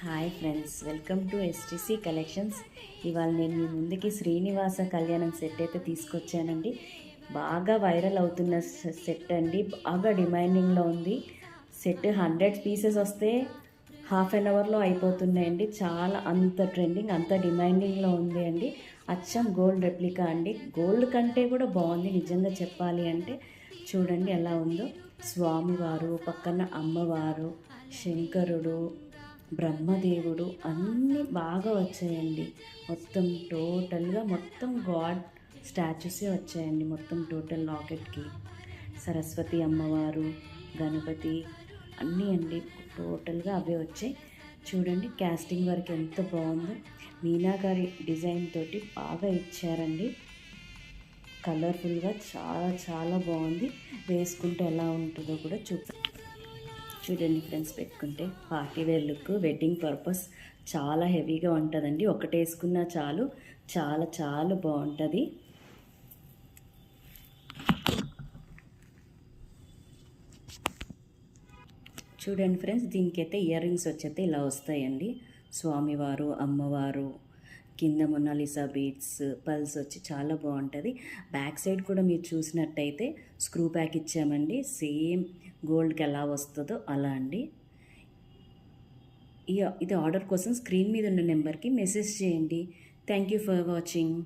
Hi friends, welcome to STC collections. ఇవాళ నేను మీ ముందుకి శ్రీనివాస కళ్యాణం సెట్ అయితే తీసుకొచ్చానండి. బాగా వైరల్ అవుతున్న సెట్ అండి, బాగా డిమాండింగ్లో ఉంది. సెట్ 100 పీసెస్ వస్తే హాఫ్ అన్ అవర్లో అయిపోతున్నాయండి. చాలా అంత ట్రెండింగ్, అంత డిమాండింగ్లో ఉంది అండి. అచ్చం గోల్డ్ రెప్లికా అండి. గోల్డ్ కంటే కూడా బాగుంది నిజంగా చెప్పాలి అంటే. చూడండి ఎలా ఉందో. స్వామివారు పక్కన అమ్మవారు, శంకరుడు, బ్రహ్మదేవుడు అన్నీ బాగా వచ్చాయండి. మొత్తం టోటల్గా మొత్తం గాడ్ స్టాచ్యూసే వచ్చాయండి. మొత్తం టోటల్ లాకెట్కి సరస్వతి అమ్మవారు, గణపతి అన్నీ అండి, టోటల్గా అవే వచ్చాయి. చూడండి క్యాస్టింగ్ వర్క్ ఎంత బాగుందో. మీనాకారి డిజైన్ తోటి బాగా ఇచ్చారండి. కలర్ఫుల్గా చాలా చాలా బాగుంది. వేసుకుంటే ఎలా ఉంటుందో కూడా చూడండి ఫ్రెండ్స్. పెట్టుకుంటే party wear look, wedding purpose చాలా హెవీగా ఉంటుందండి. ఒకటి వేసుకున్నా చాలు, చాలా చాలా బాగుంటుంది. చూడండి ఫ్రెండ్స్, దీనికైతే ఇయర్ రింగ్స్ వచ్చైతే ఇలా వస్తాయండి. స్వామివారు, అమ్మవారు, కింద మొనాలిసా బీడ్స్, పల్స్ వచ్చి చాలా బాగుంటుంది. బ్యాక్ సైడ్ కూడా మీరు చూసినట్టయితే స్క్రూ బ్యాక్ ఇచ్చామండి. సేమ్ గోల్డ్కి ఎలా వస్తుందో అలా అండి. ఇది ఆర్డర్ కోసం స్క్రీన్ మీద ఉన్న నెంబర్కి మెసేజ్ చేయండి. Thank you for watching.